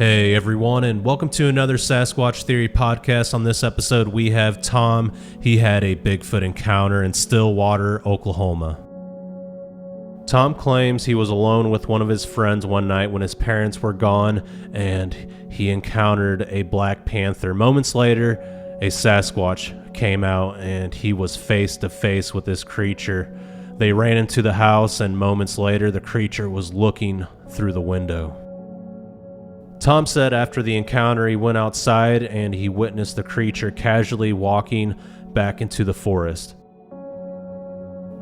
Hey everyone, and welcome to another Sasquatch Theory podcast. On this episode, we have Tom. He had a Bigfoot encounter in Stillwater, Oklahoma. Tom claims he was alone with one of his friends one night when his parents were gone, and he encountered a black panther. Moments later, a Sasquatch came out, and he was face to face with this creature. They ran into the house, and moments later, the creature was looking through the window. Tom said after the encounter he went outside and he witnessed the creature casually walking back into the forest.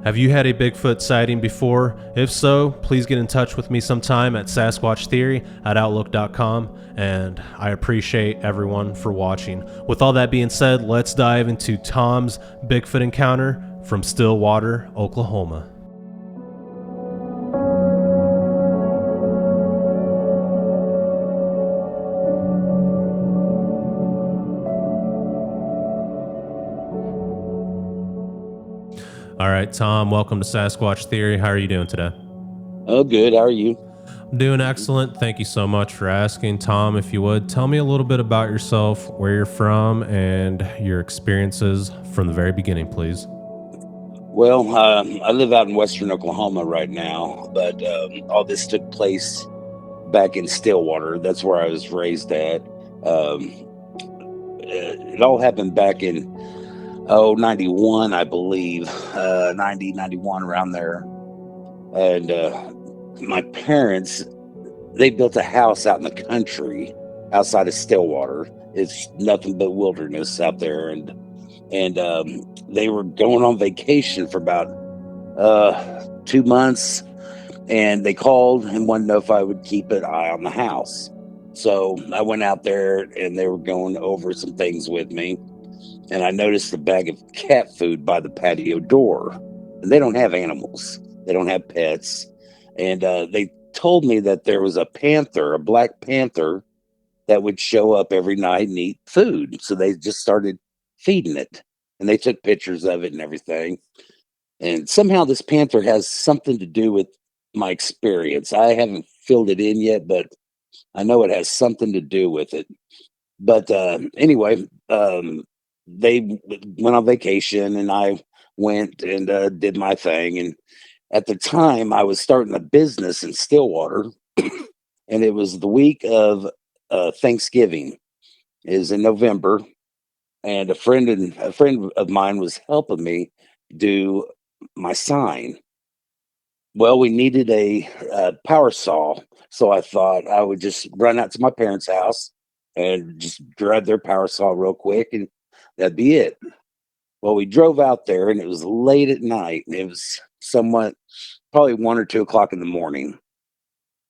Have you had a Bigfoot sighting before? If so, please get in touch with me sometime at sasquatchtheory@outlook.com, and I appreciate everyone for watching. With all that being said, let's dive into Tom's Bigfoot encounter from Stillwater, Oklahoma. All right, Tom, welcome to Sasquatch Theory. How are you doing today? Oh, good. How are you? I'm doing excellent. Thank you so much for asking. Tom, if you would, tell me a little bit about yourself, where you're from, and your experiences from the very beginning, please. Well, I live out in western Oklahoma right now, but all this took place back in Stillwater. That's where I was raised at. It all happened back in 91, I believe, 90, 91, around there. And my parents, they built a house out in the country outside of Stillwater. It's nothing but wilderness out there. And they were going on vacation for about 2 months, and they called and wanted to know if I would keep an eye on the house. So I went out there, and they were going over some things with me, and I noticed a bag of cat food by the patio door. And they don't have animals, they don't have pets, and they told me that there was a panther, a black panther, that would show up every night and eat food. So they just started feeding it, and they took pictures of it and everything. And somehow this panther has something to do with my experience. I haven't filled it in yet, but I know it has something to do with it. But anyway, they went on vacation, and I went and did my thing. And at the time, I was starting a business in Stillwater, and it was the week of Thanksgiving. It was in November, and a friend of mine was helping me do my sign. Well, we needed a power saw, so I thought I would just run out to my parents' house and just grab their power saw real quick, and that'd be it. Well, we drove out there, and it was late at night. And it was somewhat probably 1 or 2 o'clock in the morning,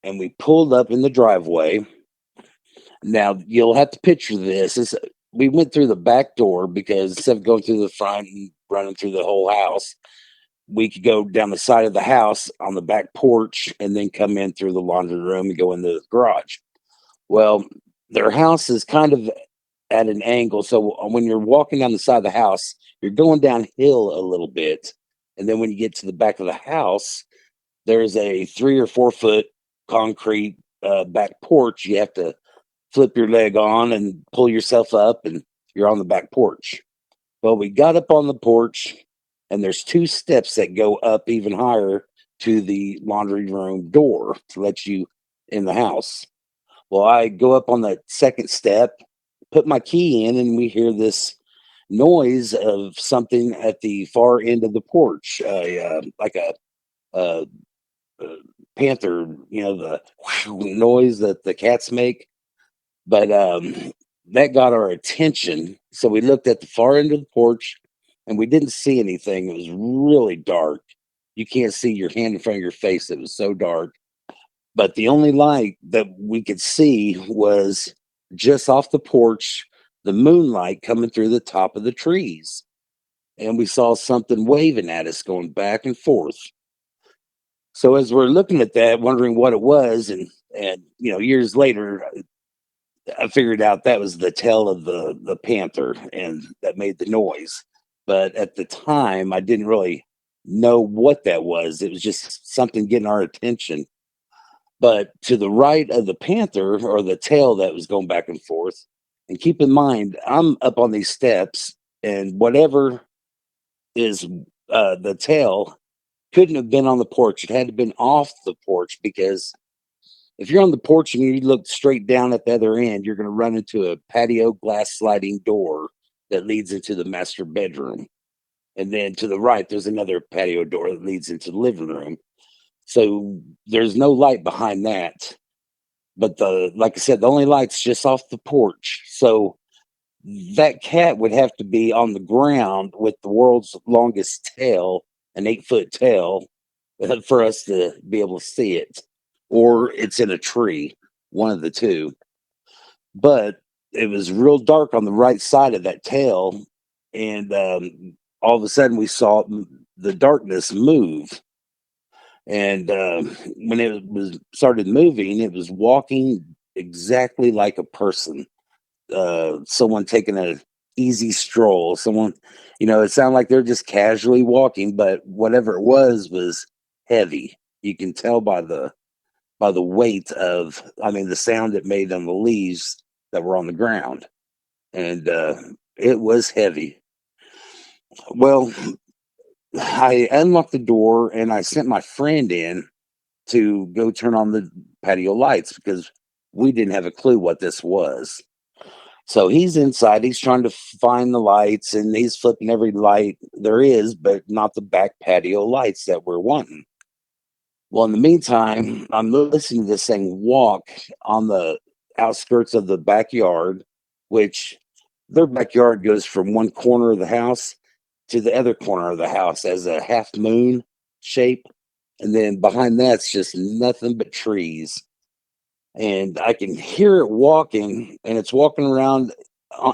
and we pulled up in the driveway. Now you'll have to picture this. We went through the back door because instead of going through the front and running through the whole house, we could go down the side of the house on the back porch and then come in through the laundry room and go into the garage. Well, their house is kind of at an angle. So when you're walking down the side of the house, you're going downhill a little bit. And then when you get to the back of the house, there's a 3 or 4 foot concrete back porch. You have to flip your leg on and pull yourself up, and you're on the back porch. Well, we got up on the porch, and there's 2 steps that go up even higher to the laundry room door to let you in the house. Well, I go up on the second step, put my key in, and we hear this noise of something at the far end of the porch, like a panther, the noise that the cats make. But that got our attention. So we looked at the far end of the porch, and we didn't see anything. It was really dark. You can't see your hand in front of your face. It was so dark. But the only light that we could see was just off the porch, the moonlight coming through the top of the trees. And we saw something waving at us, going back and forth. So as we're looking at that, wondering what it was, and years later, I figured out that was the tail of the panther, and that made the noise. But at the time, I didn't really know what that was. It was just something getting our attention. But to the right of the Panther, or the tail that was going back and forth, and keep in mind, I'm up on these steps, and whatever is the tail couldn't have been on the porch. It had to have been off the porch, because if you're on the porch and you look straight down at the other end, you're going to run into a patio glass sliding door that leads into the master bedroom. And then to the right, there's another patio door that leads into the living room. So there's no light behind that. But like I said, the only light's just off the porch. So that cat would have to be on the ground with the world's longest tail, an 8-foot tail, for us to be able to see it. Or it's in a tree, one of the two. But it was real dark on the right side of that tail. And all of a sudden we saw the darkness move. And when it was started moving, it was walking exactly like a person, someone taking a easy stroll, someone, it sounded like they're just casually walking, but whatever it was heavy. You can tell by the weight of, the sound it made on the leaves that were on the ground. And it was heavy. Well, I unlocked the door and I sent my friend in to go turn on the patio lights, because we didn't have a clue what this was. So he's inside, he's trying to find the lights, and he's flipping every light there is, but not the back patio lights that we're wanting. Well, in the meantime, I'm listening to this thing walk on the outskirts of the backyard, which their backyard goes from one corner of the house to the other corner of the house as a half moon shape. And then behind that's just nothing but trees. And I can hear it walking, and it's walking around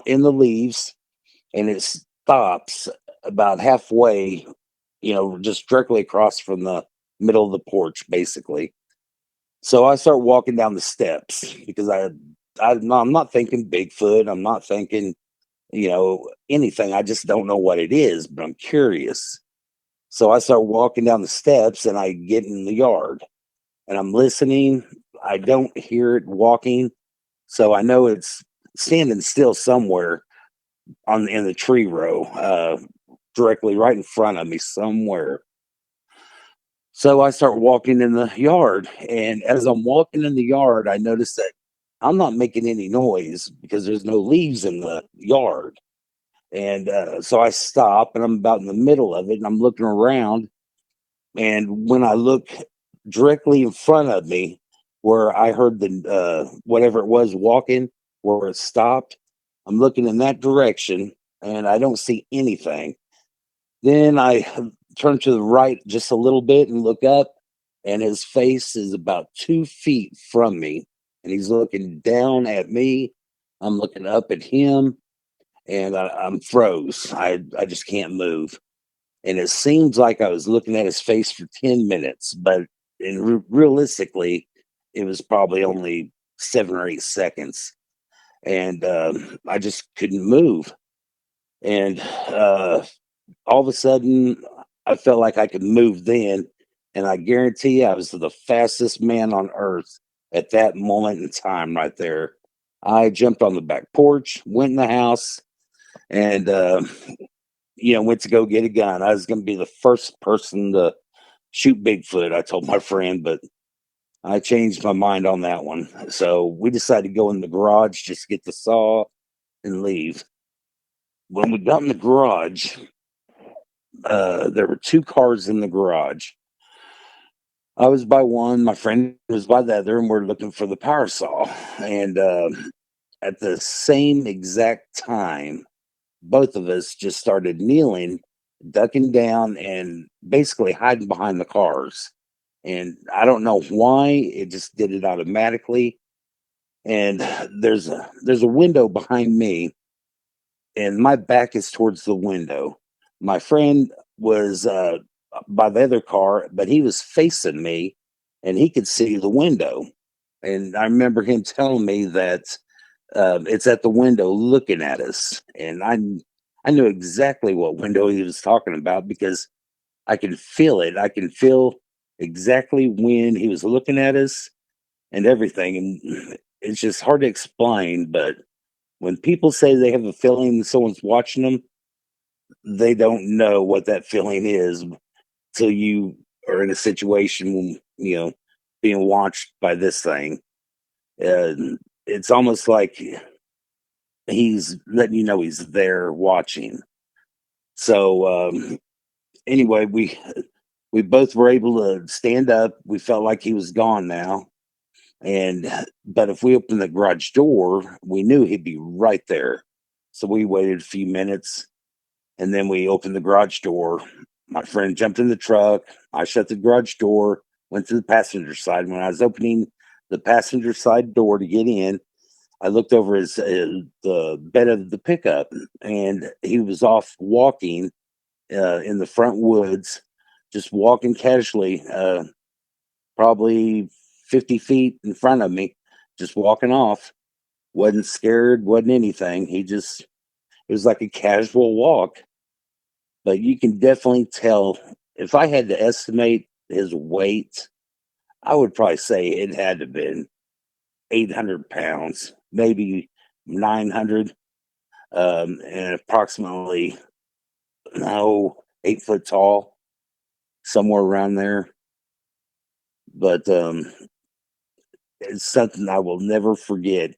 in the leaves, and it stops about halfway, just directly across from the middle of the porch, basically. So I start walking down the steps, because I'm not thinking Bigfoot. I'm not thinking, anything. I just don't know what it is, but I'm curious. So I start walking down the steps, and I get in the yard, and I'm listening. I don't hear it walking, so I know it's standing still somewhere in the tree row, directly right in front of me somewhere. So I start walking in the yard, and as I'm walking in the yard, I notice that I'm not making any noise because there's no leaves in the yard. And so I stop, and I'm about in the middle of it, and I'm looking around. And when I look directly in front of me, where I heard the whatever it was walking, where it stopped, I'm looking in that direction, and I don't see anything. Then I turn to the right just a little bit and look up, and his face is about 2 feet from me, and he's looking down at me. I'm looking up at him, and I'm froze. I just can't move. And it seems like I was looking at his face for 10 minutes, but realistically, it was probably only 7 or 8 seconds. And I just couldn't move. And all of a sudden, I felt like I could move then. And I guarantee I was the fastest man on earth at that moment in time right there. I jumped on the back porch, went in the house, and went to go get a gun. I was going to be the first person to shoot Bigfoot, I told my friend, but I changed my mind on that one. So we decided to go in the garage, just get the saw and leave. When we got in the garage, there were two cars in the garage. I was by one, my friend was by the other, and we're looking for the power saw. And at the same exact time, both of us just started kneeling, ducking down, and basically hiding behind the cars. And I don't know why, it just did it automatically. And there's a window behind me, and my back is towards the window. My friend was by the other car, but he was facing me, and he could see the window. And I remember him telling me that it's at the window looking at us, and I knew exactly what window he was talking about, because I can feel it. I can feel exactly when he was looking at us, and everything. And it's just hard to explain. But when people say they have a feeling that someone's watching them, they don't know what that feeling is till you are in a situation when, being watched by this thing. It's almost like he's letting you know he's there watching. So anyway, we both were able to stand up. We felt like he was gone now. But if we opened the garage door, we knew he'd be right there. So we waited a few minutes, and then we opened the garage door. My friend jumped in the truck. I shut the garage door, went to the passenger side. When I was opening the passenger side door to get in, I looked over the bed of the pickup, and he was off walking in the front woods, just walking casually, probably 50 feet in front of me, just walking off. Wasn't scared, wasn't anything. It was like a casual walk. But you can definitely tell, if I had to estimate his weight, I would probably say it had to have been 800 pounds, maybe 900, and approximately, no, 8 foot tall, somewhere around there. But it's something I will never forget.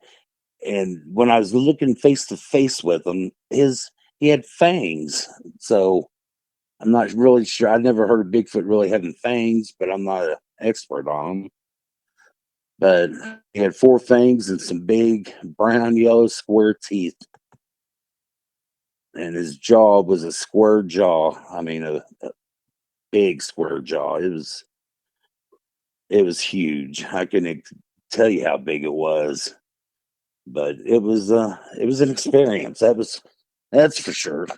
And when I was looking face to face with him, he had fangs. So I'm not really sure. I've never heard of Bigfoot really having fangs, but I'm not an expert on them. But he had 4 fangs and some big brown, yellow, square teeth. And his jaw was a square jaw. I mean, a big square jaw. It was huge. I couldn't tell you how big it was, but it was an experience. That's for sure.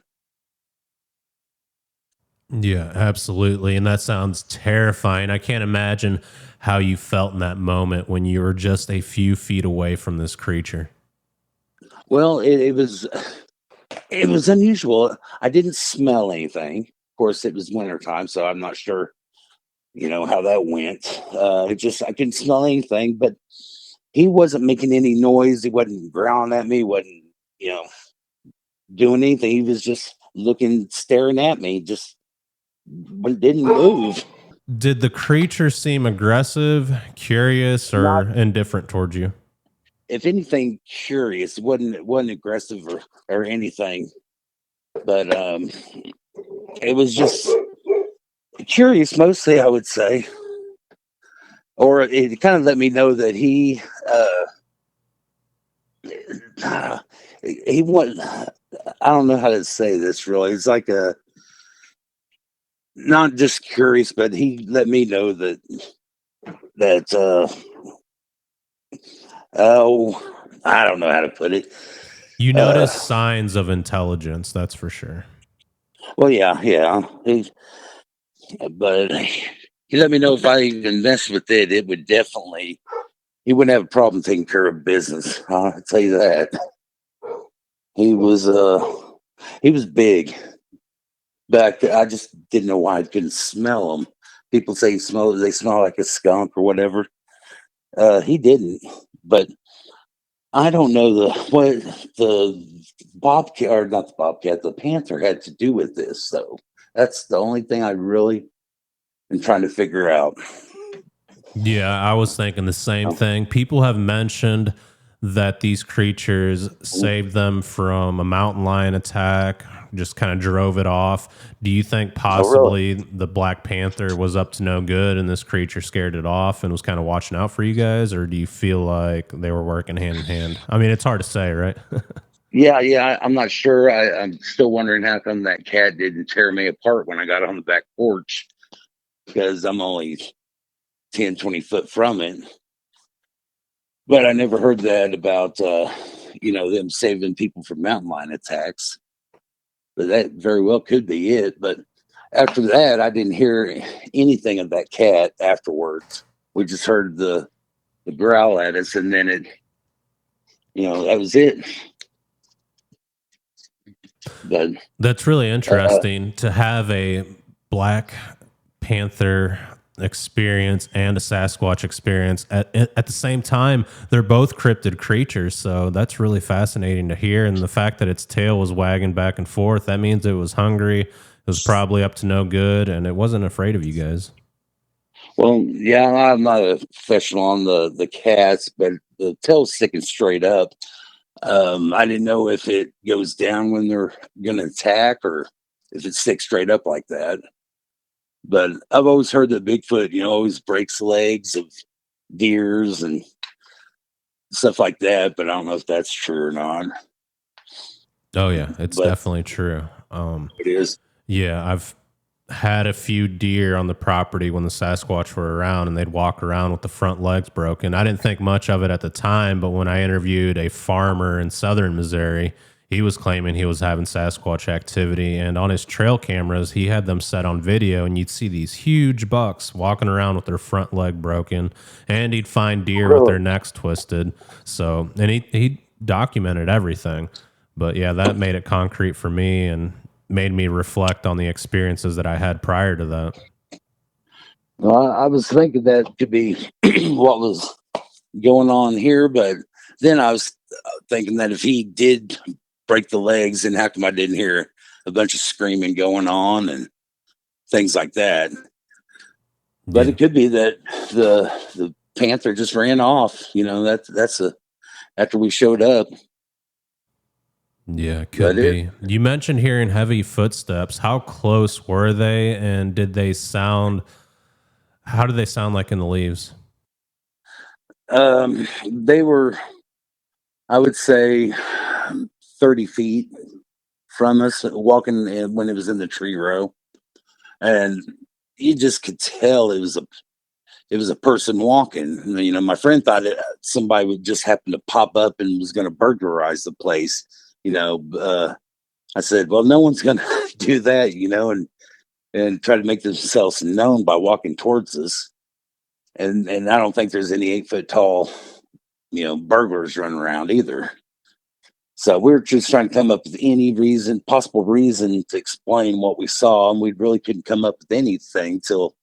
Yeah, absolutely. And that sounds terrifying. I can't imagine how you felt in that moment when you were just a few feet away from this creature. Well, it was unusual. I didn't smell anything. Of course, it was wintertime, so I'm not sure, how that went. I couldn't smell anything, but he wasn't making any noise. He wasn't growling at me. He wasn't, you know, doing anything. He was just looking, staring at me, just didn't move. Did the creature seem aggressive, curious, Not, or indifferent towards you? if anything, curious. It wasn't aggressive or anything, but it was just curious mostly, I would say. Or it kind of let me know that he was. I don't know how to say this really. It's like a not just curious, but he let me know that oh, I don't know how to put it. You Uh, notice signs of intelligence, that's for sure. well, yeah. But he let me know if I even messed with it, it would definitely. He wouldn't have a problem taking care of business. I'll tell you that. He was he was big. But I just didn't know why I couldn't smell them. People say they smell like a skunk or whatever. He didn't, but I don't know what the bobcat, or not the bobcat, the panther had to do with this. So that's the only thing I really am trying to figure out. Yeah, I was thinking the same thing. People have mentioned that these creatures saved them from a mountain lion attack, just kind of drove it off. Do you think Oh, really? possibly the Black Panther was up to no good and this creature scared it off and was kind of watching out for you guys? Or do you feel like they were working hand in hand? I mean, it's hard to say, right? Yeah. I'm not sure. I'm still wondering how come that cat didn't tear me apart when I got on the back porch, because I'm only 10, 20 foot from it. But I never heard that about, them saving people from mountain lion attacks. But that very well could be it. But after that, I didn't hear anything of that cat afterwards. We just heard the growl at us, and then that was it. But That's really interesting to have a Black Panther experience and a Sasquatch experience at the same time. They're both cryptid creatures, so that's really fascinating to hear. And the fact that its tail was wagging back and forth, that means it was hungry. It was probably up to no good, and it wasn't afraid of you guys. Well, yeah, I'm not a professional on the cats, but the tail's sticking straight up. I didn't know if it goes down when they're going to attack or if it sticks straight up like that. But I've always heard that Bigfoot, always breaks legs of deers and stuff like that. But I don't know if that's true or not. Oh yeah, it's But definitely true. it is. Yeah, I've had a few deer on the property when the Sasquatch were around, and they'd walk around with the front legs broken. I didn't think much of it at the time, but when I interviewed a farmer in southern Missouri, he was claiming he was having Sasquatch activity, and on his trail cameras, he had them set on video, and you'd see these huge bucks walking around with their front leg broken, and he'd find deer with Really? their necks twisted. So, and he documented everything. But yeah, that made it concrete for me and made me reflect on the experiences that I had prior to that. Well, I was thinking that could be what was going on here, but then I was thinking that if he did break the legs, then how come I didn't hear a bunch of screaming going on and things like that? But Yeah. it could be that the panther just ran off. That's after we showed up. Yeah, it But could be. You mentioned hearing heavy footsteps. How close were they, and how did they sound like in the leaves? they were, I would say, 30 feet from us, walking when it was in the tree row, and you just could tell it was a person walking. My friend thought somebody would just happen to pop up and was going to burglarize the place. I said, well, no one's going to do that, and try to make themselves known by walking towards us. And I don't think there's any 8 foot tall, burglars running around either. So we're just trying to come up with any possible reason to explain what we saw, and we really couldn't come up with anything till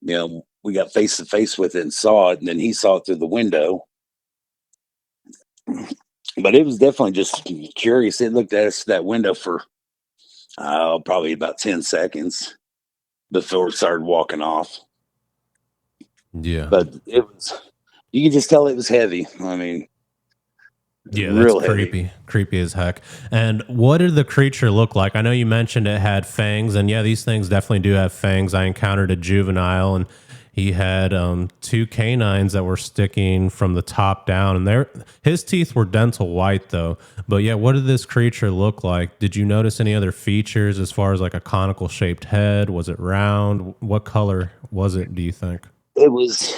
we got face to face with it and saw it, and then he saw it through the window. But it was definitely just curious. It looked at us that window for probably about 10 seconds before it started walking off. Yeah. But you could just tell it was heavy. I mean, Yeah, that's real heavy. creepy as heck. And what did the creature look like? I know you mentioned it had fangs, and yeah, these things definitely do have fangs. I encountered a juvenile, and he had two canines that were sticking from the top down, and his teeth were dental white though. But yeah, what did this creature look like? Did you notice any other features as far as like a conical shaped head? Was it round? What color was it, do you think? It was,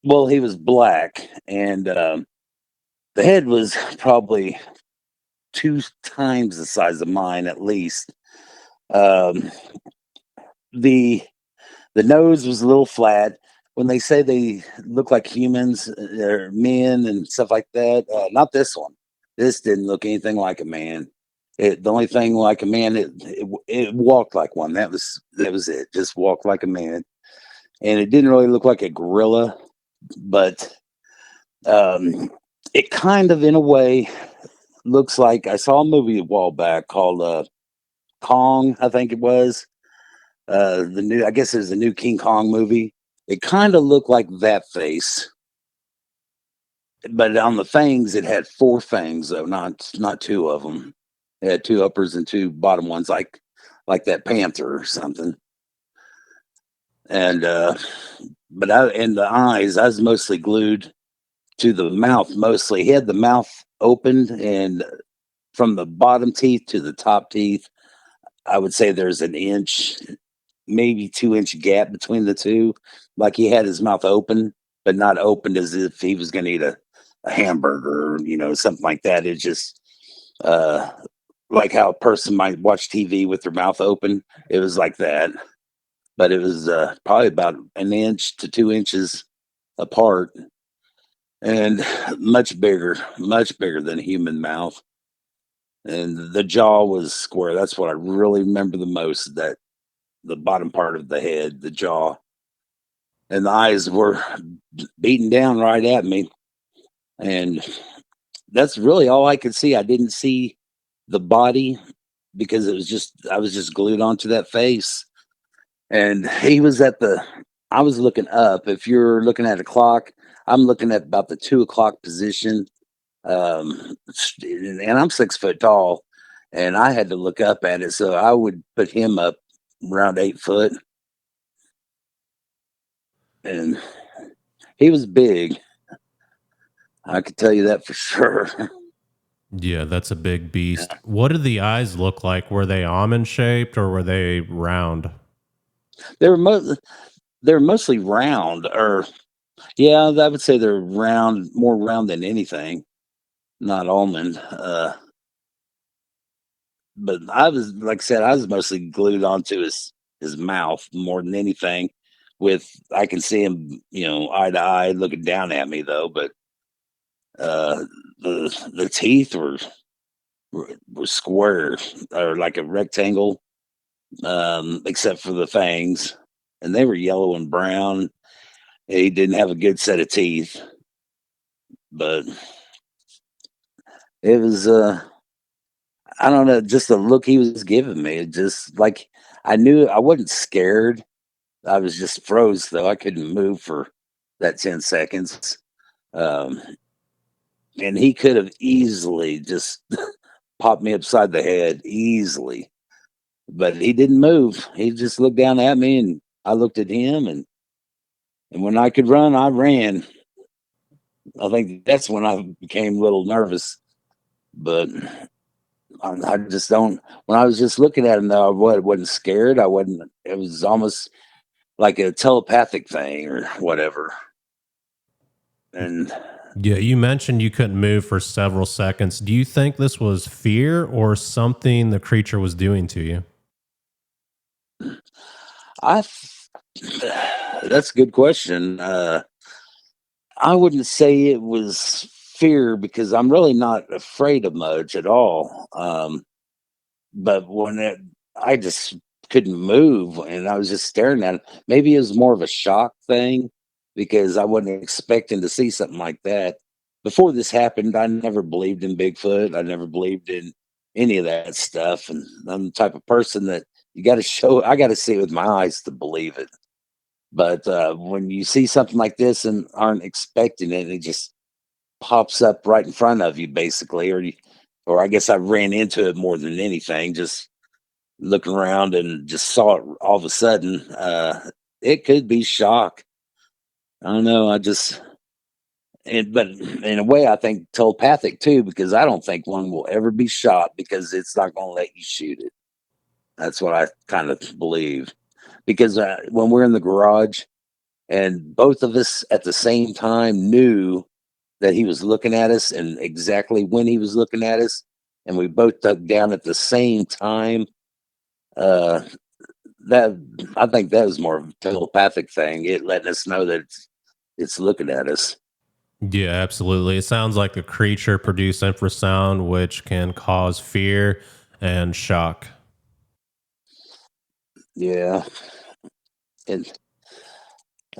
well, he was black, and the head was probably 2 times the size of mine at least. Um, the the nose was a little flat. When they say they look like humans or men and stuff like that, not this one. This didn't look anything like a man. The only thing like a man, it walked like one. That was it. Just walked like a man, and it didn't really look like a gorilla, but um, it kind of, in a way, looks like, I saw a movie a while back called Kong, I think it was. I guess it was the new King Kong movie. It kind of looked like that face, but on the fangs, it had 4 fangs though, not 2 of them. It had 2 uppers and 2 bottom ones, like that panther or something. And but and the eyes, I was mostly glued to the mouth. Mostly, he had the mouth opened, and from the bottom teeth to the top teeth, I would say there's an inch, maybe 2 inch gap between the two. Like he had his mouth open, but not opened as if he was going to eat a hamburger, something like that. It's just uh, like how a person might watch TV with their mouth open. It was like that, but it was probably about an inch to 2 inches apart, and much bigger than a human mouth. And the jaw was square. That's what I really remember the most. That the bottom part of the head, the jaw. and the eyes were beating down right at me. And that's really all I could see. I didn't see the body because I was just glued onto that face. And he was I was looking up. If you're looking at a clock, I'm looking at about the 2 o'clock position. And I'm 6 foot tall, and I had to look up at it. So I would put him up around 8 foot. And he was big. I could tell you that for sure. Yeah, that's a big beast. What did the eyes look like? Were they almond shaped or were they round? They were they're mostly round, or yeah, I would say they're round, more round than anything, not almond. But I was, like I said, I was mostly glued onto his mouth more than anything. With I can see him, eye to eye, looking down at me though. But uh, the teeth were square or like a rectangle, except for the fangs, and they were yellow and brown. He didn't have a good set of teeth, but it was I don't know, just the look he was giving me. It just like I knew I wasn't scared. I was just froze though. I couldn't move for that 10 seconds. Um, and he could have easily just popped me upside the head easily, but he didn't move. He just looked down at me, and I looked at him, and when I could run, I ran. I think that's when I became a little nervous, but I just don't. When I was just looking at him, though, I wasn't scared. I wasn't. It was almost like a telepathic thing or whatever. And Yeah, you mentioned you couldn't move for several seconds. Do you think this was fear or something the creature was doing to you? I, that's a good question. I wouldn't say it was fear because I'm really not afraid of much at all. But I just couldn't move, and I was just staring at it. Maybe it was more of a shock thing because I wasn't expecting to see something like that. Before this happened, I never believed in Bigfoot. I never believed in any of that stuff. And I'm the type of person that I got to see it with my eyes to believe it. But when you see something like this and aren't expecting it, it just pops up right in front of you, basically, or I guess I ran into it more than anything. Just looking around and just saw it all of a sudden. It could be shock. I don't know. But in a way, I think telepathic too, because I don't think one will ever be shot because it's not going to let you shoot it. That's what I kind of believe. Because when we're in the garage and both of us at the same time knew that he was looking at us and exactly when he was looking at us, and we both dug down at the same time, uh, that I think that was more of a telepathic thing. It letting us know that it's looking at us. Yeah, absolutely. It sounds like the creature produced infrasound, which can cause fear and shock. Yeah, and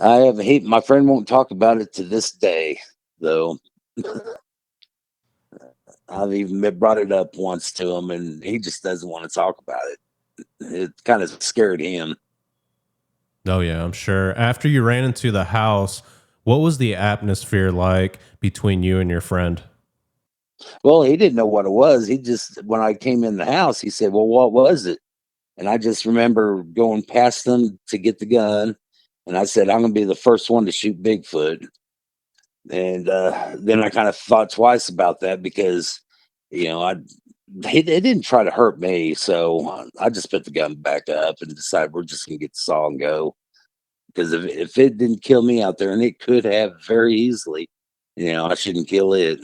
I have hate. My friend won't talk about it to this day, though. I've even brought it up once to him, and he just doesn't want to talk about it. It kind of scared him. Oh, yeah, I'm sure. After you ran into the house, what was the atmosphere like between you and your friend? Well, he didn't know what it was. He just, when I came in the house, he said, "Well, what was it?" And I just remember going past them to get the gun, and I said, "I'm going to be the first one to shoot Bigfoot." And then I kind of thought twice about that because, you know, it didn't try to hurt me, so I just put the gun back up and decided we're just going to get the saw and go. Because if it didn't kill me out there, and it could have very easily, I shouldn't kill it.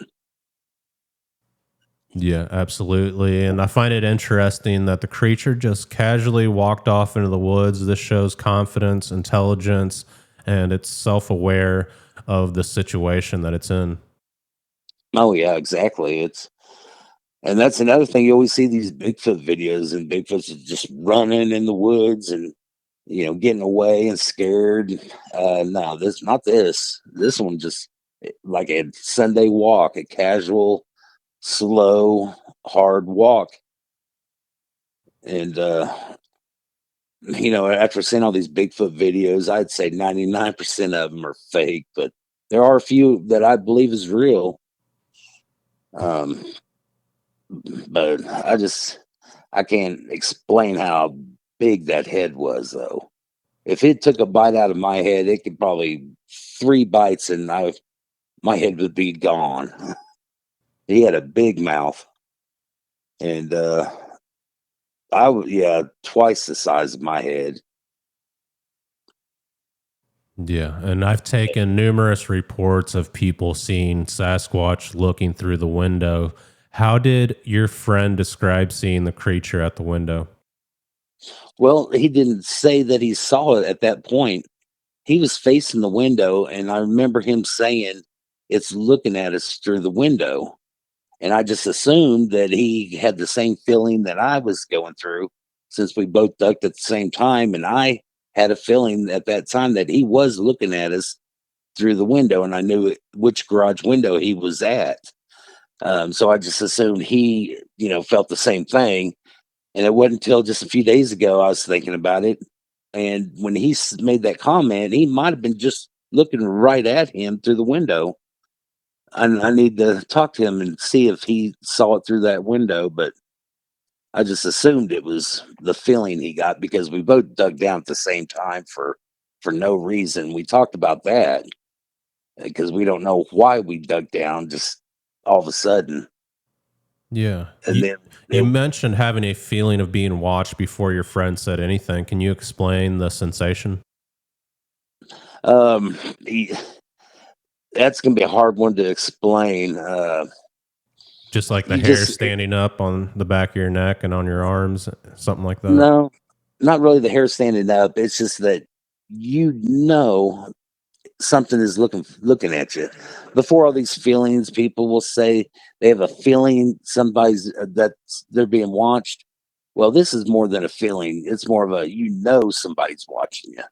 Yeah, absolutely. And I find it interesting that the creature just casually walked off into the woods. This shows confidence, intelligence, and it's self aware of the situation that it's in. Oh yeah, exactly. And that's another thing. You always see these Bigfoot videos, and Bigfoot's just running in the woods, and getting away and scared. No, not this. This one just like a Sunday walk, a casual, slow, hard walk. And after seeing all these Bigfoot videos, I'd say 99% of them are fake, but there are a few that I believe is real. Um, but I can't explain how big that head was, though. If it took a bite out of my head, it could probably 3 bites and my head would be gone. He had a big mouth, and yeah, twice the size of my head. Yeah, and I've taken numerous reports of people seeing Sasquatch looking through the window. How did your friend describe seeing the creature at the window? Well, he didn't say that he saw it at that point. He was facing the window, and I remember him saying, "It's looking at us through the window." And I just assumed that he had the same feeling that I was going through, since we both ducked at the same time. And I had a feeling at that time that he was looking at us through the window, and I knew which garage window he was at. So I just assumed he, felt the same thing. And it wasn't until just a few days ago I was thinking about it. And when he made that comment, he might have been just looking right at him through the window. I need to talk to him and see if he saw it through that window, but I just assumed it was the feeling he got because we both dug down at the same time for no reason. We talked about that because we don't know why we dug down just all of a sudden. Yeah. And then You mentioned having a feeling of being watched before your friend said anything. Can you explain the sensation? um, he, that's gonna be a hard one to explain. Just like the You hair just standing up on the back of your neck and on your arms, something like that? No, not really the hair standing up. It's just that you know something is looking at you. Before all these feelings, people will say they have a feeling somebody's that they're being watched. Well, this is more than a feeling. It's more of a somebody's watching you.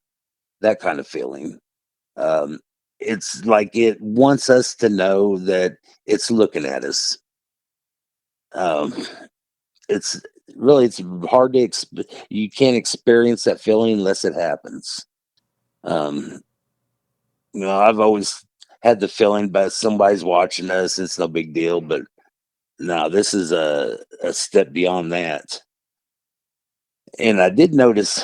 That kind of feeling. Um, it's like it wants us to know that it's looking at us. Um, it's it's hard to you can't experience that feeling unless it happens. Um, I've always had the feeling that somebody's watching us. It's no big deal, but no, this is a step beyond that. And I did notice.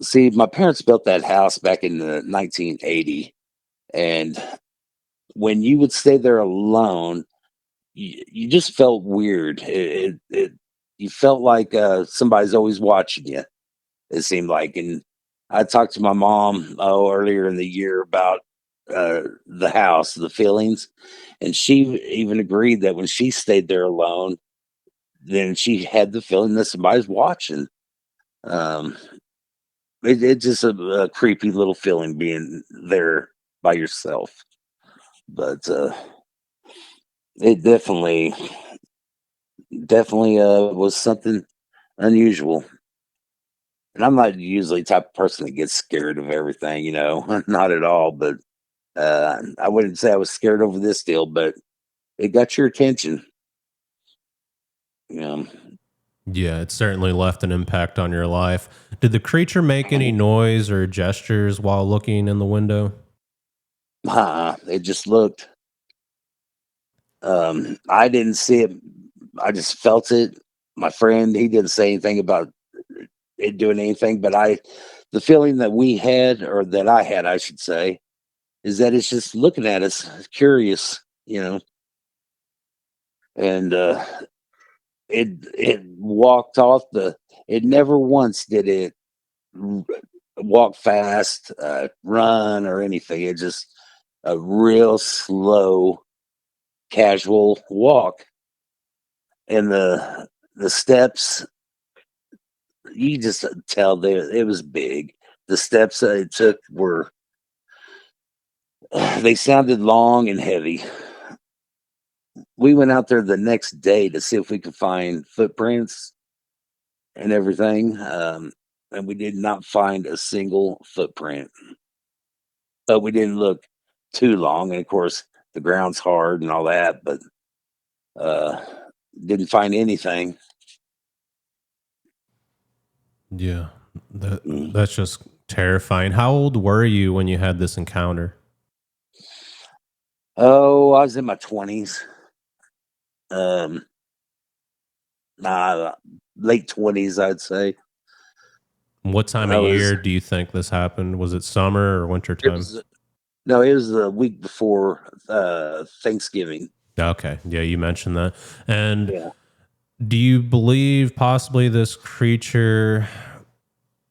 See, my parents built that house back in the 1980, and when you would stay there alone, you just felt weird. You felt like somebody's always watching you. It seemed like, and I talked to my mom earlier in the year about the house, the feelings, and she even agreed that when she stayed there alone, then she had the feeling that somebody's watching. Um, it's just a creepy little feeling being there by yourself, but it definitely was something unusual. And I'm not usually the type of person that gets scared of everything, not at all. But I wouldn't say I was scared over this deal, but it got your attention. You know, Yeah, it certainly left an impact on your life. Did the creature make any noise or gestures while looking in the window? it just looked. I didn't see it. I just felt it. My friend, he didn't say anything about it doing anything, but the feeling that we had, or that I had, I should say, is that it's just looking at us, curious, and it walked off the. It never once did it walk fast, run, or anything. It just a real slow, casual walk, and the steps. You just tell there it was big. The steps that it took were they sounded long and heavy. We went out there the next day to see if we could find footprints and everything. and we did not find a single footprint. But we didn't look too long, and of course the ground's hard and all that, but uh, didn't find anything. Yeah, Mm. that's just terrifying. How old were you when you had this encounter? Oh, I was in my 20s. Um, nah, late 20s, I'd say. What time of I was. year do you think this happened? Was it summer or winter It time? was no, it was the week before Thanksgiving. Okay, yeah, you mentioned that. And Yeah. do you believe possibly this creature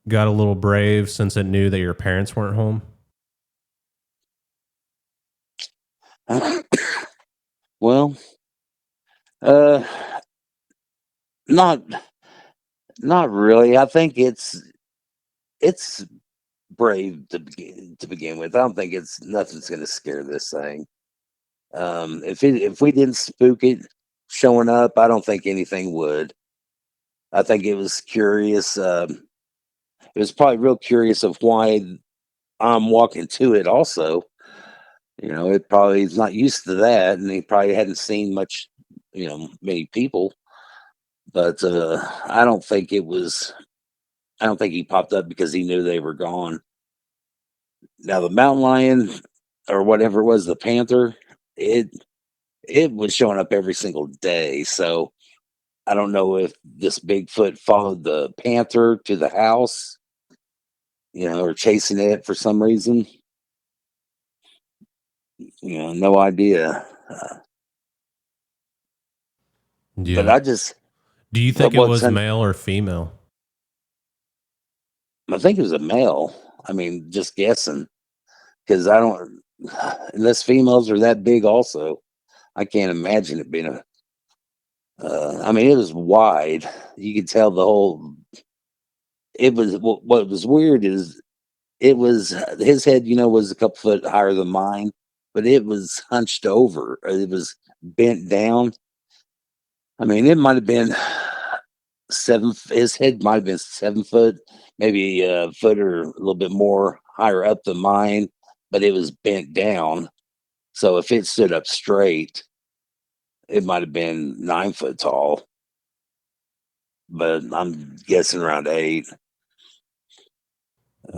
got a little brave since it knew that your parents weren't home? Well, uh, not not really. I think it's brave to begin with. I don't think it's nothing's going to scare this thing. If we didn't spook it showing up, I don't think anything would. I think it was curious. It was probably real curious of why I'm walking to it. Also, it probably is not used to that, and he probably hadn't seen much, many people. But I don't think it was. I don't think he popped up because he knew they were gone. Now the mountain lion or whatever it was, the panther, it it was showing up every single day. So I don't know if this Bigfoot followed the panther to the house, or chasing it for some reason. No idea. But Yeah. Do you think it what's was male or female? I think it was a male. I mean, just guessing because I don't, unless females are that big. Also, I can't imagine it being a. I mean, it was wide. You could tell the whole. It was what was weird is it was his head, was a couple foot higher than mine, but it was hunched over. It was bent down. I mean, it might have been seven. His head might have been 7 foot, maybe a foot or a little bit more higher up than mine, but it was bent down. So if it stood up straight, it might have been 9 foot tall, but I'm guessing around 8.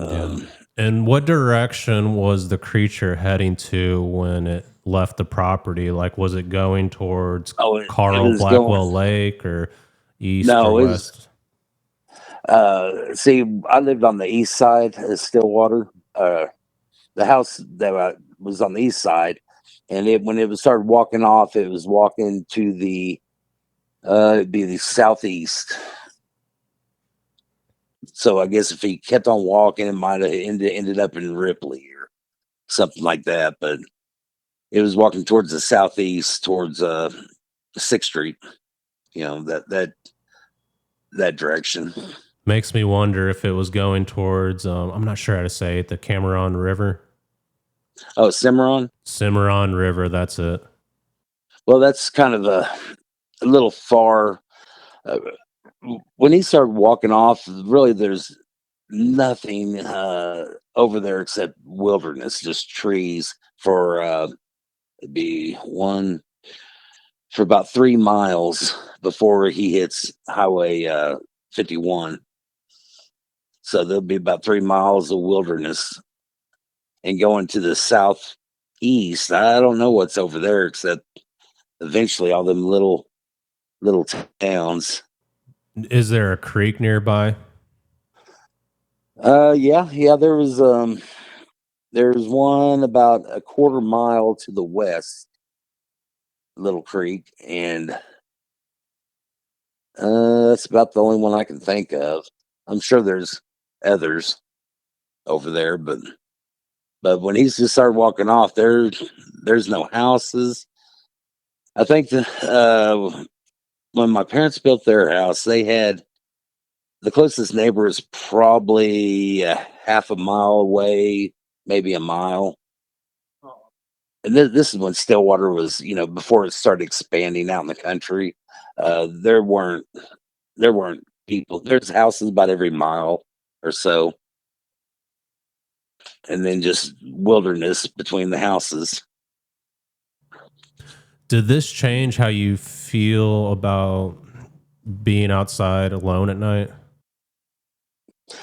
Yeah. Um, And what direction was the creature heading to when it left the property? Like, was it going towards oh, it Carl was going. Blackwell Lake or east or No, it was. west? See, I lived on the east side of Stillwater. The house that was on the east side, and when it was started walking off, it was walking to the it'd be the southeast. So I guess if he kept on walking, it might have ended up in Ripley or something like that. But it was walking towards the southeast, towards 6th Street. That direction. Makes me wonder if it was going towards, I'm not sure how to say it, the Cameron River. Oh, Cimarron. Cimarron River, that's it. Well, that's kind of a little far. Uh, when he started walking off, really, there's nothing over there except wilderness, just trees for it'd be one for about 3 miles before he hits Highway 51. So there'll be about 3 miles of wilderness, and going to the southeast, I don't know what's over there except eventually all them little towns. Is there a creek nearby? Yeah, there's one about a quarter mile to the west, Little Creek, and that's about the only one I can think of. I'm sure there's others over there, but when he's just started walking off, there's no houses. I think when my parents built their house, they had the closest neighbor is probably a half a mile away, maybe a mile. And this is when Stillwater was, before it started expanding out in the country. There weren't people. There's houses about every mile or so, and then just wilderness between the houses. Did this change how you feel about being outside alone at night?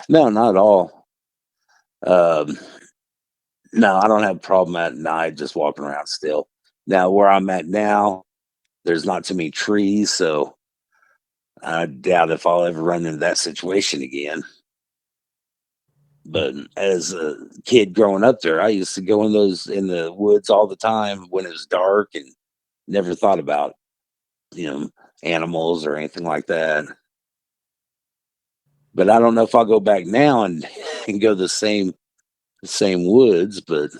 No, not at all. Um, no, I don't have a problem at night just walking around still. Now, where I'm at now, there's not too many trees, so I doubt if I'll ever run into that situation again. But as a kid growing up there, I used to go in the woods all the time when it was dark and never thought about, you know, animals or anything like that. But I don't know if I'll go back now and and go the same woods, but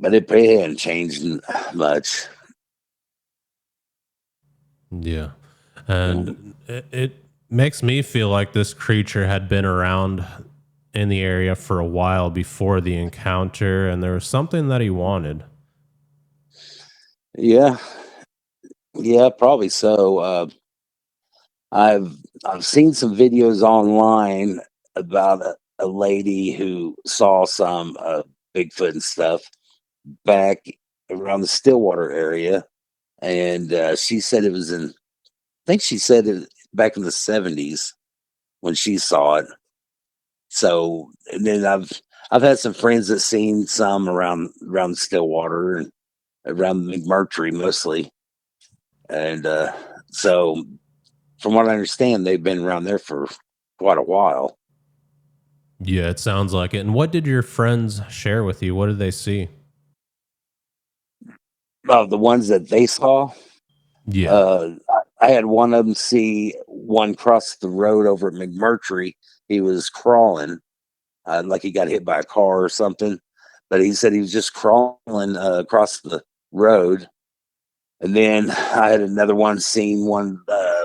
it hadn't changed much. Yeah. You know. And it makes me feel like this creature had been around in the area for a while before the encounter, and there was something that he wanted. Yeah, yeah, probably so. I've I've seen some videos online about a lady who saw some Bigfoot and stuff back around the Stillwater area, and she said it was in. I think she said it back in the '70s when she saw it. So, and then I've had some friends that seen some around Stillwater and around McMurtry mostly, and so from what I understand, they've been around there for quite a while. Yeah, it sounds like it. And what did your friends share with you? What did they see? The ones that they saw, Yeah. uh, I had one of them see one cross the road over at McMurtry. He was crawling, like he got hit by a car or something. But he said he was just crawling across the road. And then I had another one seen one.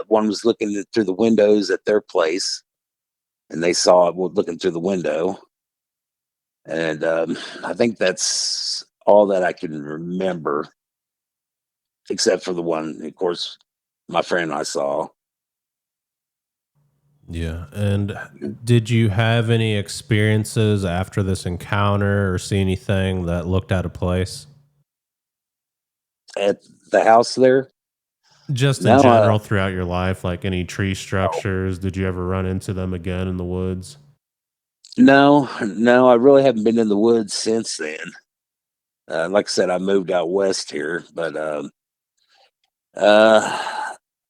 One was looking through the windows at their place, and they saw it looking through the window. And I think that's all that I can remember, except for the one, of course, my friend I saw. Yeah. And did you have any experiences after this encounter or see anything that looked out of place? At the house there. Just in No, general throughout your life, like any tree structures, did you ever run into them again in the woods? no, I really haven't been in the woods since then. Like I said, I moved out west here, but uh,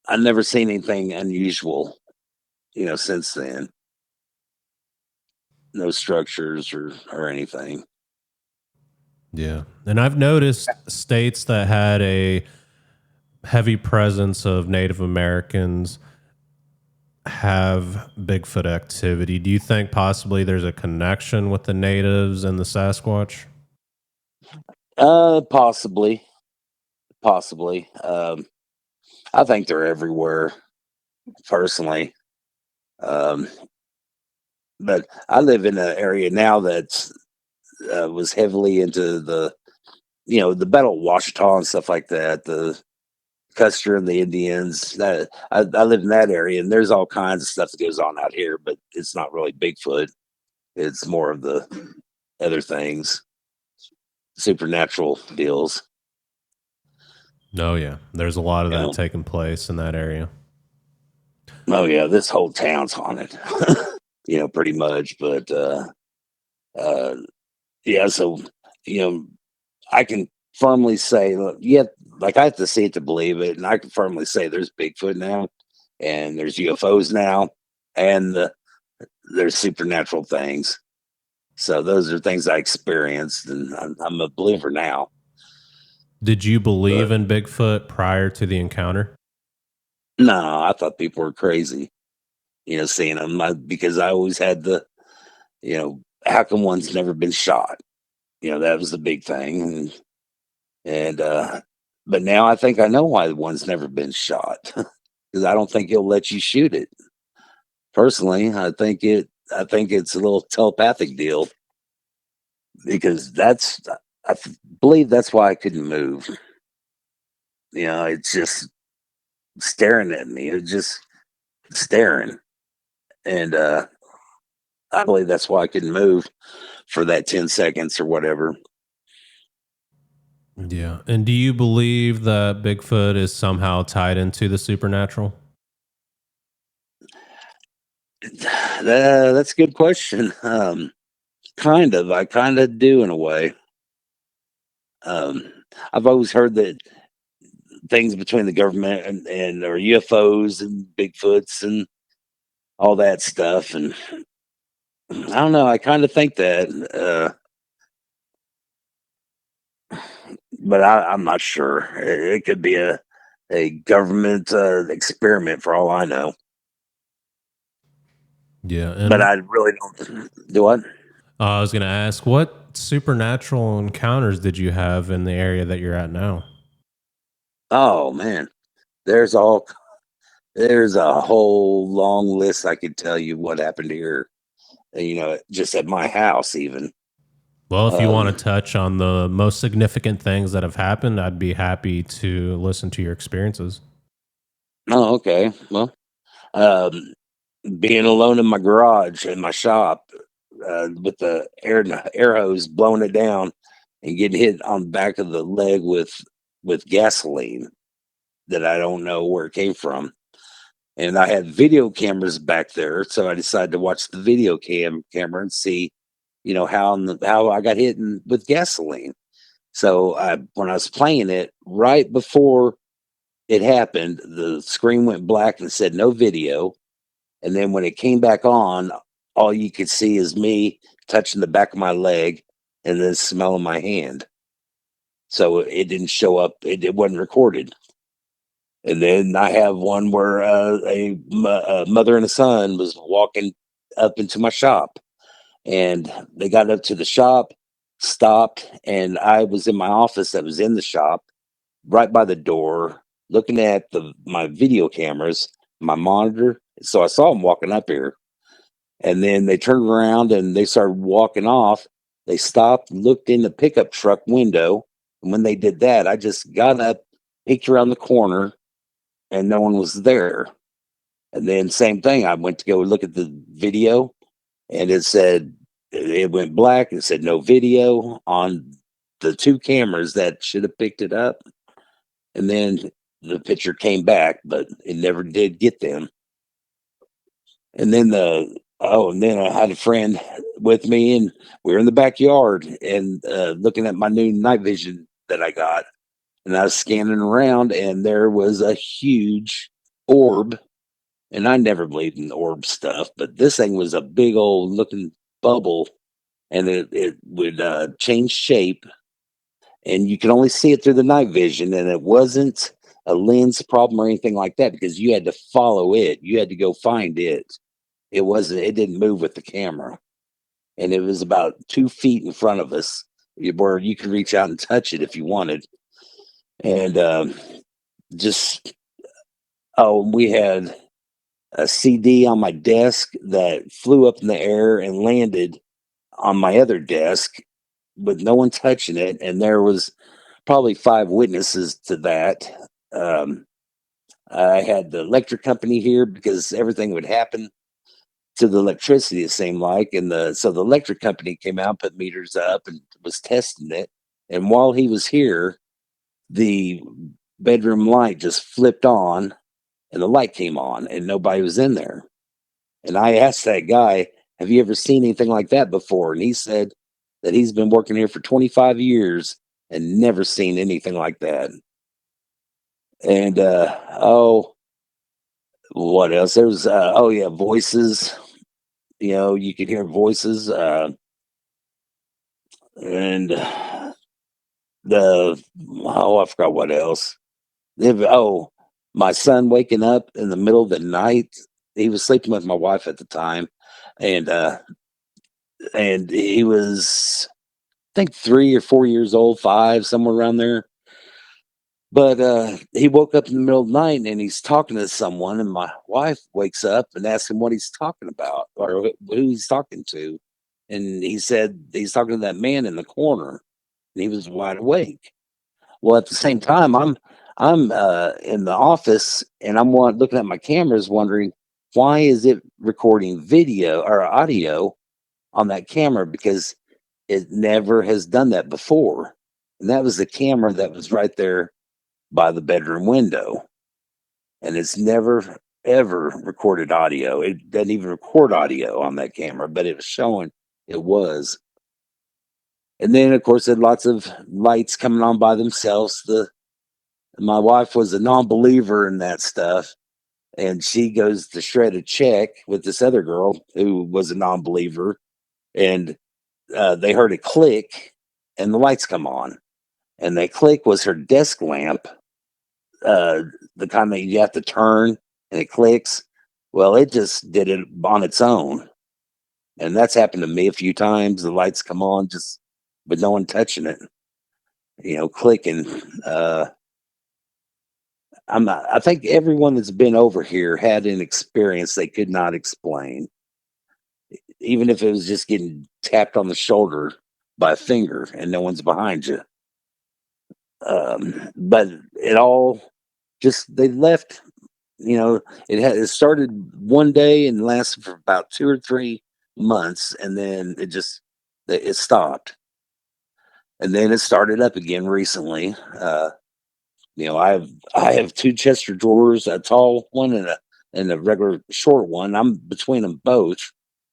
I've never seen anything unusual, since then. No structures or anything. Yeah. And I've noticed states that had a heavy presence of Native Americans have Bigfoot activity. Do you think possibly there's a connection with the natives and the Sasquatch? Possibly, possibly. I think they're everywhere, personally. Um, but I live in an area now that was heavily into the Battle of Washita and stuff like that. The Custer and the Indians. I live in that area, and there's all kinds of stuff that goes on out here, but it's not really Bigfoot. It's more of the other things, supernatural deals. No, yeah. There's a lot of You that know, taking place in that area. oh yeah, this whole town's haunted. Pretty much. But uh, yeah, so you know, I can firmly say, look, yeah, like I have to see it to believe it, and I can firmly say there's Bigfoot now, and there's UFOs now, and there's supernatural things. So those are things I experienced, and I'm a believer now. Did you believe But in Bigfoot prior to the encounter? no, I thought people were crazy, seeing them because I always had how come one's never been shot? That was the big thing, and but now I think I know why one's never been shot because I don't think he'll let you shoot it. Personally, I think it's a little telepathic deal because I believe that's why I couldn't move. It's just staring at me. It's just staring. And I believe that's why I couldn't move for that 10 seconds or whatever. Yeah. And do you believe that Bigfoot is somehow tied into the supernatural? That's a good question. Kind of. I kind of do in a way. Um, I've always heard that things between the government and or UFOs and Bigfoots and all that stuff. And I don't know. I kind of think that, but I'm not sure. It could be a government experiment for all I know. Yeah. But And I really don't do what. I was going to ask, what supernatural encounters did you have in the area that you're at now? Oh man, there's all there's a whole long list. I could tell you what happened here. Just at my house, even. Well, if you want Um, to touch on the most significant things that have happened, I'd be happy to listen to your experiences. oh, okay. Well, um, being alone in my garage in my shop with the air hose blowing it down and getting hit on the back of the leg with gasoline that I don't know where it came from. And I had video cameras back there, so I decided to watch the video camera and see, how I got hit with gasoline. So when I was playing it right before it happened, the screen went black and said no video. And then when it came back on, all you could see is me touching the back of my leg and then smelling my hand. So it didn't show up. It wasn't recorded. And then I have one where a mother and a son was walking up into my shop, and they got up to the shop, stopped, and I was in my office that was in the shop, right by the door, looking at my video cameras, my monitor. So I saw them walking up here, and then they turned around and they started walking off. They stopped, looked in the pickup truck window, and when they did that, I just got up, peeked around the corner, and no one was there. And then same thing, I went to go look at the video, and it went black. It said no video on the two cameras that should have picked it up. And then the picture came back, but it never did get them. And then I had a friend with me, and we were in the backyard and looking at my new night vision that I got, and I was scanning around, and there was a huge orb. And I never believed in orb stuff, but this thing was a big old looking bubble, and it would change shape, and you could only see it through the night vision, and it wasn't a lens problem or anything like that because you had to follow it. You had to go find it. It didn't move with the camera, and it was about 2 feet in front of us where you could reach out and touch it if you wanted. And just we had a CD on my desk that flew up in the air and landed on my other desk with no one touching it, and there was probably 5 witnesses to that. um, I had the electric company here because everything would happen to the electricity, it seemed like. And the electric company came out, put meters up, and was testing it. And while he was here, the bedroom light just flipped on, and the light came on, and nobody was in there. And I asked that guy, "Have you ever seen anything like that before?" And he said that he's been working here for 25 years and never seen anything like that. And what else? There's yeah, voices. You could hear voices. And the I forgot what else. Oh, my son waking up in the middle of the night. He was sleeping with my wife at the time, and he was, I think, 3 or 4 years old, five, somewhere around there. But he woke up in the middle of the night and he's talking to someone, and my wife wakes up and asks him what he's talking about or who he's talking to. And he said he's talking to that man in the corner, and he was wide awake. Well, at the same time, I'm in the office, and I'm looking at my cameras, wondering. why is it recording video or audio on that camera? Because it never has done that before. And that was the camera that was right there by the bedroom window. And it's never, ever recorded audio. It doesn't even record audio on that camera, but it was showing it was. And then, of course, had lots of lights coming on by themselves. My wife was a non-believer in that stuff, and she goes to shred a check with this other girl who was a non-believer, and they heard a click, and the lights come on, and that click was her desk lamp, the kind that you have to turn and it clicks. Well, it just did it on its own, and that's happened to me a few times. The lights come on just with no one touching it, clicking. I think everyone that's been over here had an experience they could not explain, even if it was just getting tapped on the shoulder by a finger and no one's behind you. But it all just they left. It started one day and lasted for about 2 or 3 months, and then it stopped, and then it started up again recently. I have two Chester drawers, a tall one and a regular short one. I'm between them both,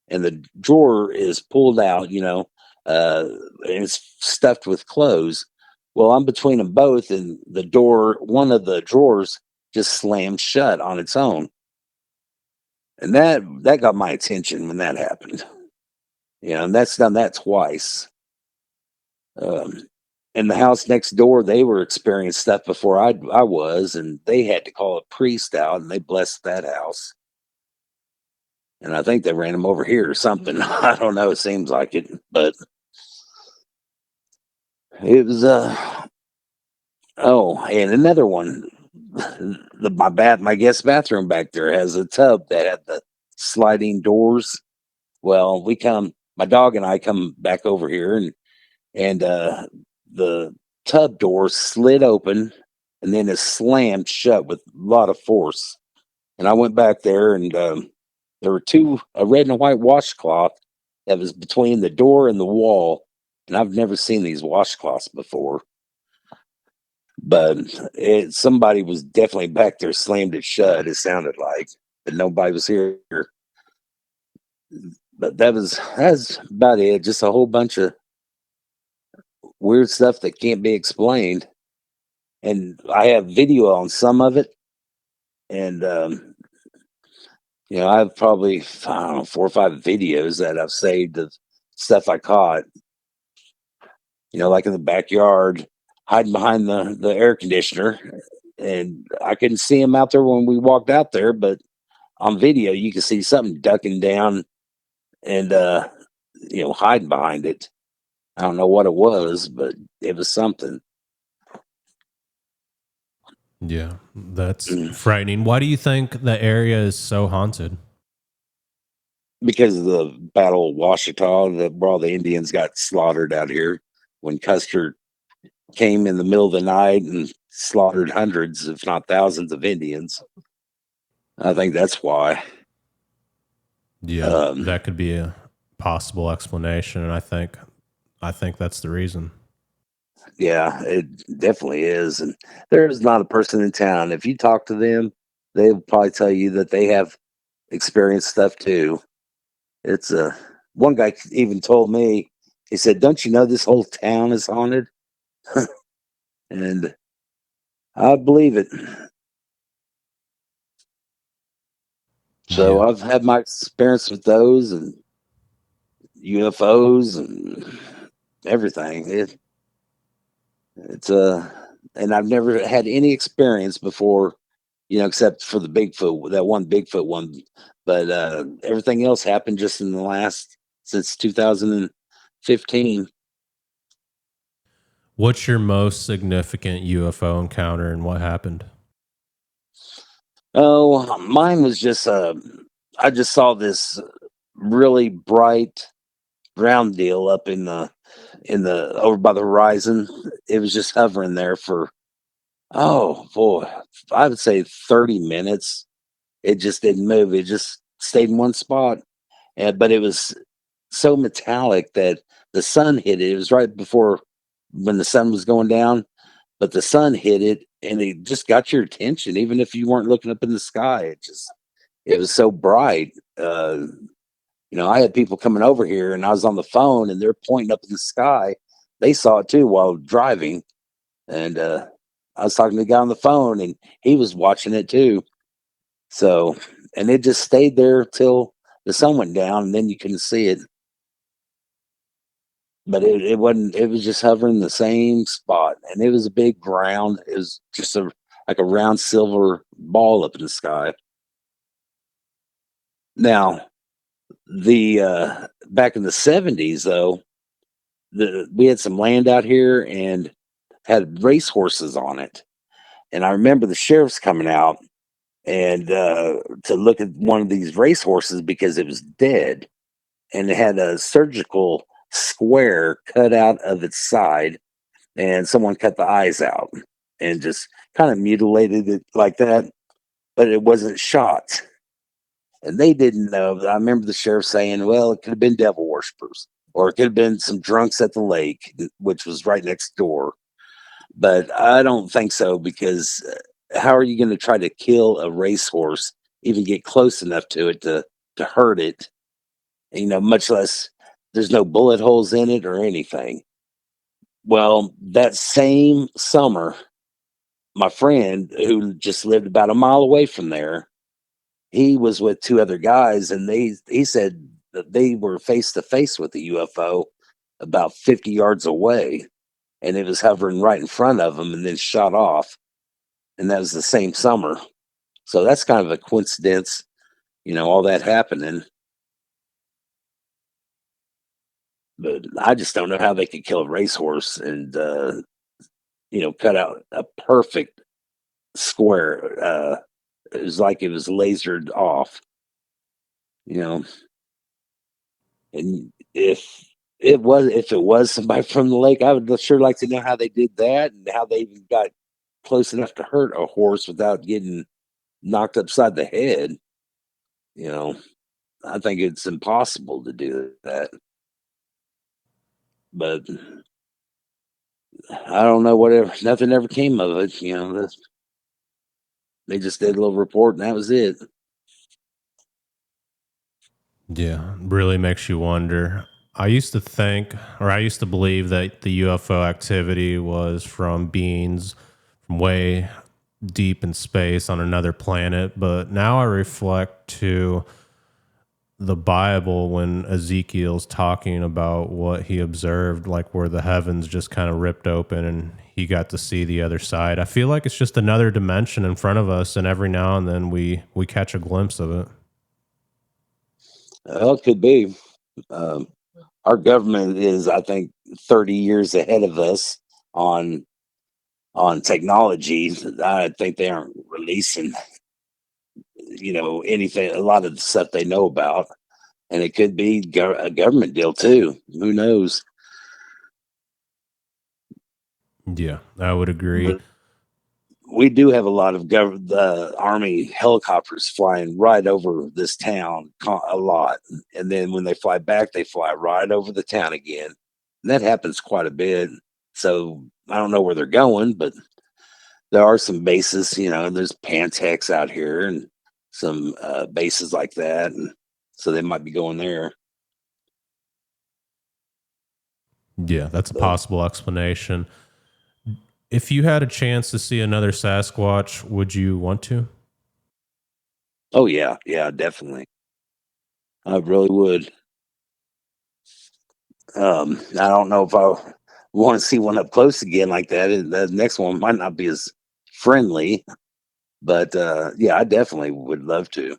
and the drawer is pulled out, and it's stuffed with clothes. Well, I'm between them both, and one of the drawers just slammed shut on its own, and that got my attention when that happened. And that's done that twice. Um, in the house next door, they were experiencing stuff before I was, and they had to call a priest out, and they blessed that house. And I think they ran him over here or something. I don't know. It seems like it, but it was oh, and another one. My guest bathroom back there has a tub that had the sliding doors. Well, my dog and I come back over here, and the tub door slid open, and then it slammed shut with a lot of force. And I went back there, and there were a red and a white washcloth that was between the door and the wall. And I've never seen these washcloths before, but somebody was definitely back there, slammed it shut. It sounded like, but nobody was here. But that's about it. Just a whole bunch of weird stuff that can't be explained. And I have video on some of it, and I have probably, I don't know, 4 or 5 videos that I've saved of stuff I caught. Like in the backyard, hiding behind the air conditioner, and I couldn't see him out there when we walked out there, but on video you can see something ducking down and hiding behind it. I don't know what it was, but it was something. Yeah, that's frightening. Why do you think the area is so haunted? Because of the Battle of Washita, where all the Indians got slaughtered out here when Custer came in the middle of the night and slaughtered hundreds, if not thousands, of Indians. I think that's why. Yeah, that could be a possible explanation, and I think that's the reason. Yeah, it definitely is. And there's not a person in town, if you talk to them, they'll probably tell you that they have experienced stuff too. It's one guy even told me, he said, "Don't you know this whole town is haunted?" And I believe it. So Yeah. I've had my experience with those and UFOs and everything. It's and I've never had any experience before, except for that one Bigfoot one. But everything else happened just in the since 2015. What's your most significant UFO encounter, and what happened? Oh, mine was just I just saw this really bright brown deal up in the over by the horizon. It was just hovering there for, oh boy, I would say 30 minutes. It just didn't move. It just stayed in one spot. But it was so metallic that the sun hit it. It was right before when the sun was going down, but the sun hit it and it just got your attention, even if you weren't looking up in the sky. It was so bright. I had people coming over here and I was on the phone and they're pointing up in the sky. They saw it too while driving. And I was talking to the guy on the phone and he was watching it too. So, and it just stayed there till the sun went down and then you couldn't see it. But it wasn't, it was just hovering the same spot. And it was a big round, it was just like a round silver ball up in the sky. Now, the back in the 70s though, we had some land out here and had race horses on it. And I remember the sheriffs coming out and to look at one of these race horses because it was dead and it had a surgical square cut out of its side and someone cut the eyes out and just kind of mutilated it like that, but it wasn't shot. And they didn't know. I remember the sheriff saying, well, it could have been devil worshippers or it could have been some drunks at the lake, which was right next door. But I don't think so because how are you going to try to kill a racehorse, even get close enough to it to hurt it? Much less there's no bullet holes in it or anything. Well, that same summer, my friend who just lived about a mile away from there, he was with two other guys, and he said that they were face to face with the UFO about 50 yards away, and it was hovering right in front of them and then shot off. And that was the same summer. So that's kind of a coincidence, all that happening. But I just don't know how they could kill a racehorse and cut out a perfect square. It was like it was lasered off, and if it was somebody from the lake, I would sure like to know how they did that and how they even got close enough to hurt a horse without getting knocked upside the head. I think it's impossible to do that. But I don't know, whatever, nothing ever came of it. They just did a little report and that was it. Yeah, really makes you wonder. I used to think, or I used to believe that the UFO activity was from beings from way deep in space on another planet. But now I reflect to the Bible when Ezekiel's talking about what he observed, like where the heavens just kind of ripped open and he got to see the other side. I feel like it's just another dimension in front of us, and every now and then we catch a glimpse of it. Well, it could be. Um, our government is, I think, 30 years ahead of us on technology. I think they aren't releasing, anything, a lot of the stuff they know about, and it could be a government deal too. Who knows? Yeah, I would agree. But we do have a lot of the Army helicopters flying right over this town a lot, and then when they fly back, they fly right over the town again. And that happens quite a bit. So I don't know where they're going, but there are some bases. There's Pantex out here and some bases like that, and so they might be going there. Yeah, that's a possible explanation. If you had a chance to see another Sasquatch, would you want to? Oh yeah, definitely. I really would. I don't know if I want to see one up close again like that. The next one might not be as friendly, but yeah, I definitely would love to.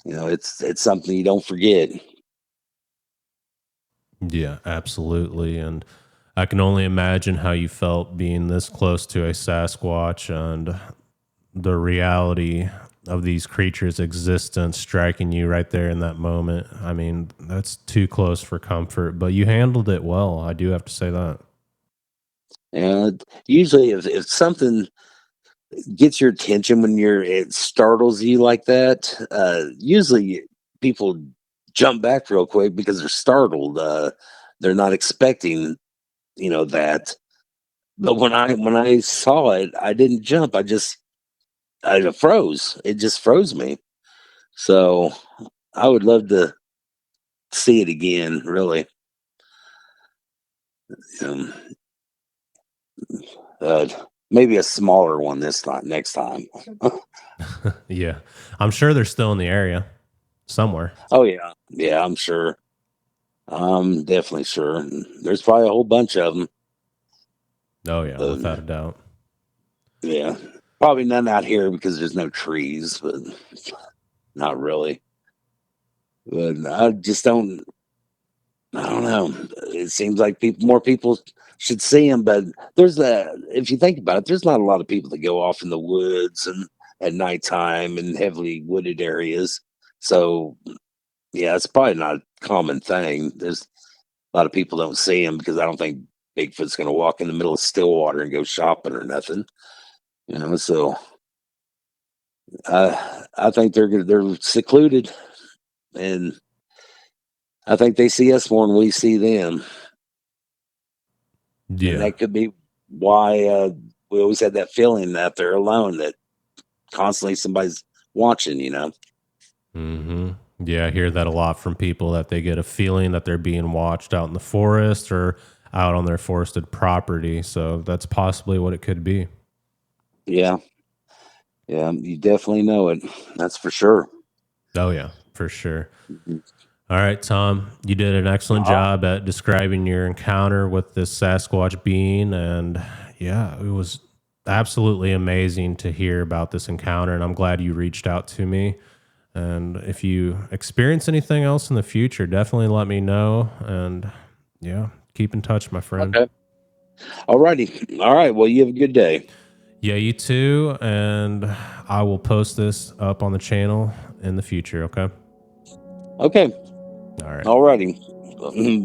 It's something you don't forget. Yeah, absolutely. And I can only imagine how you felt being this close to a Sasquatch and the reality of these creatures' existence striking you right there in that moment. I mean, that's too close for comfort, but you handled it well. I do have to say that. And usually, if something gets your attention when it startles you like that. Usually people jump back real quick because they're startled. They're not expecting, that. But when I saw it, I didn't jump. I froze. It just froze me. So I would love to see it again, really. Um, uh, Maybe a smaller one next time. Yeah. I'm sure they're still in the area somewhere. Oh yeah, yeah, I'm sure. I'm definitely sure. There's probably a whole bunch of them. Oh, yeah, without a doubt. Yeah, probably none out here because there's no trees, but not really. But I just don't. I don't know. It seems like more people should see them, but if you think about it, there's not a lot of people that go off in the woods and at nighttime in heavily wooded areas. So yeah, it's probably not a common thing. There's a lot of people don't see them because I don't think Bigfoot's going to walk in the middle of Stillwater and go shopping or nothing. So I think they're secluded, and I think they see us more than we see them. Yeah. And that could be why we always had that feeling that they're alone, that constantly somebody's watching, Mm-hmm. Yeah, I hear that a lot from people, that they get a feeling that they're being watched out in the forest or out on their forested property. So that's possibly what it could be. Yeah. Yeah. You definitely know it. That's for sure. Oh, yeah, for sure. Mhm. All right, Tom, you did an excellent job at describing your encounter with this Sasquatch being. And yeah, it was absolutely amazing to hear about this encounter. And I'm glad you reached out to me. And if you experience anything else in the future, definitely let me know. And yeah, keep in touch, my friend. Okay. All righty. All right. Well, you have a good day. Yeah, you too. And I will post this up on the channel in the future. Okay. Okay. All right. All righty.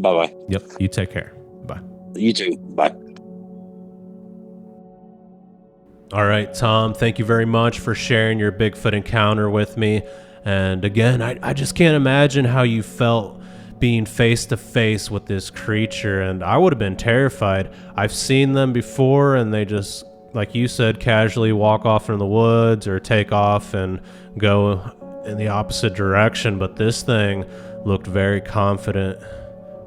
Bye bye. Yep. You take care. Bye. You too. Bye. All right, Tom, thank you very much for sharing your Bigfoot encounter with me. And again, I just can't imagine how you felt being face to face with this creature. And I would have been terrified. I've seen them before, and they just, like you said, casually walk off in the woods or take off and go in the opposite direction. But this thing looked very confident,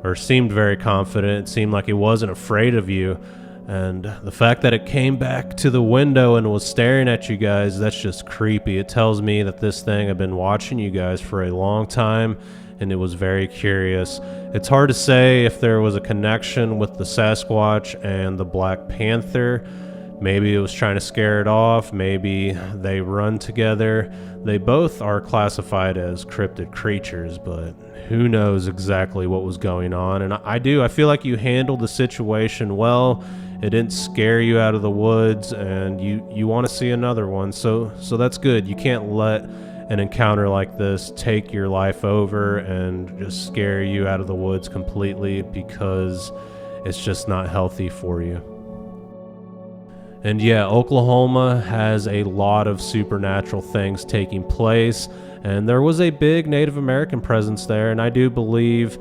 or seemed very confident. It seemed like it wasn't afraid of you. And the fact that it came back to the window and was staring at you guys, that's just creepy. It tells me that this thing had been watching you guys for a long time, and it was very curious. It's hard to say if there was a connection with the Sasquatch and the Black Panther. Maybe it was trying to scare it off. Maybe they run together. They both are classified as cryptid creatures, but who knows exactly what was going on. And I feel like you handled the situation well. It didn't scare you out of the woods, and you want to see another one. So that's good. You can't let an encounter like this take your life over and just scare you out of the woods completely, because it's just not healthy for you. And yeah, Oklahoma has a lot of supernatural things taking place, and there was a big Native American presence there, and I do believe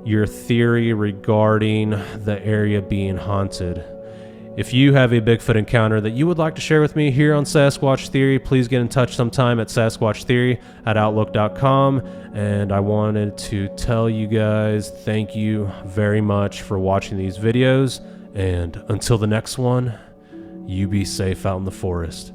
your theory regarding the area being haunted. If you have a Bigfoot encounter that you would like to share with me here on Sasquatch Theory, please get in touch sometime at sasquatchtheory@outlook.com. And I wanted to tell you guys thank you very much for watching these videos. And until the next one, you be safe out in the forest.